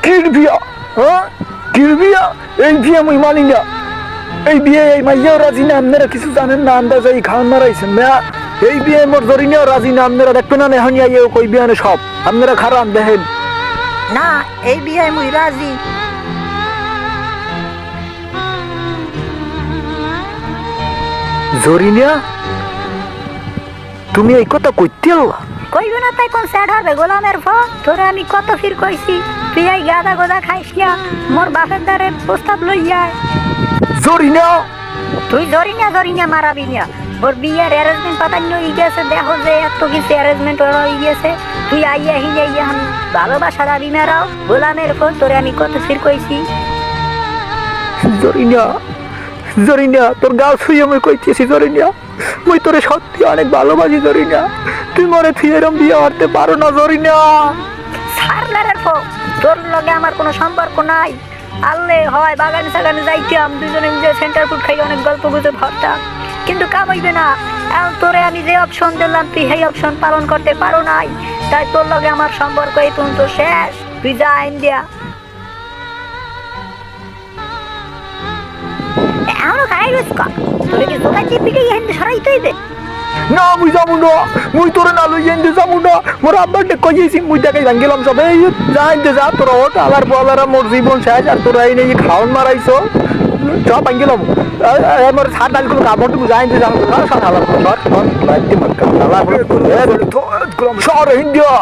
কির বিয়া? হ্যাঁ কির বিয়া? এই বিয়ে মুই মানি না। এই বিয়ে এই মাইয়াও রাজি না, আপনারা কিছু জানেন না, আন্দাজে এই খাওয়ান মারাইছেন না। এই বিয়ে মোর জরিনিয়াও রাজি না, আপনারা দেখবেন না এখন কই বিয়ানে সব আপনারা খারাপ দেখেন। না এই বিয়ায় মুই রাজি। জরিনিয়া তুমি এই কথা কইতে আল্লাহ? কইবে না তাই কোন স্যাড হবে গোলামের ফ? তোরে আমি কত ফির কইছি তুই এই গাদা গোদা খাইস না, মোর বাপের দ্বারে প্রস্তাব লইয়া। জরিনিয়া তুই জরিনা মারাবি না। ওর বিয়ের অ্যারেঞ্জমেন্ট পাতান্য হয়ে গেছে, দেখো যে এত কিছু অ্যারেঞ্জমেন্ট ওরা হয়ে গেছে। তুই আইয়া হিনে এখন ভালোবাসা দাবি মেরাও গোলামের ফোন। তোরে আমি কত ফির কইছি। জরিনিয়া জরিনিয়া তোর গাল ছুঁয়ে আমি কইতেছি জরিনিয়া, মুই তোরে সত্যি অনেক ভালোবাসি জরিনিয়া, তুই মরে তুই এরম বিয়ে করতে পারো না জরিনিয়া। সারলারের ফো তোর লগে আমার কোনো সম্পর্ক নাই। আল্লে হয় বাগানে সাগানে যাইতাম, দুজনে মিলে সেন্টার ফুড খাই অনেক গল্প গুজব ভাবতাম, কিন্তু কাম হইবে না। এখন তোরে আমি যে অপশন দিলাম তুই সেই অপশন পালন করতে পারো নাই, তাই তোর লগে আমার সম্পর্ক এই পর্যন্ত শেষ। তুই যা ইন্ডিয়া। এখনো খাই রয়েছ তোরে কি জোগাড় দিয়ে পিঠে হিন্দু সরাইতে হইবে? না মুই যাবো না, মুই তোরে না লই এনতে যাবো না। মোর আব্বার ডে কইছি মুই দেখাই ভাঙ্গিলাম সব। এই যা এনতে যা, তোর ওট আলার বলারা মোর জীবন শেষ, আর তোরা এই নিয়ে খাওয়ান মারাইছো সব ভাঙ্গিলাম। মোর সাত ডাল কোনো কাপড় টুকু যা এনতে যাবো না, সব হালার সর হিন্দিয়া।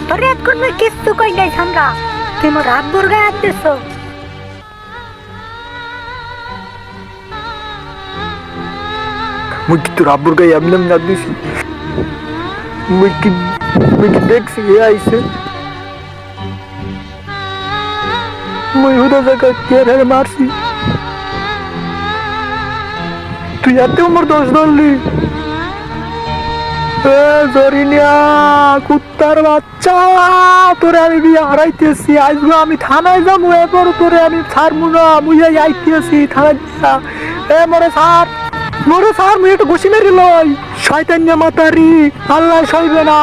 তোরে এখন কিছু কই নাই সামরা, তুই মোর আব্বুর গায়ে হাত দিছ। মুই কি তোর আব্বুর গায়ে এমনি না দিছি? মুই কি দেখছি এ আইছে, মুই হুদা জায়গা কে মারছি, তুই এতেও মোর দোষ ধরলি। জরিনিয়া কুত্তার বাচ্চা, তোরে আমি বিয়ে হারাইতেছি। আজকে আমি থানায় যাবো, এরপর তোরে আমি ছাড়বো না। মুই আইতেছি থানায় দিয়া। মরে সার মুই একটু ঘুষি মেরে লই। শয়তান মাতারি আল্লাহ সইবে না।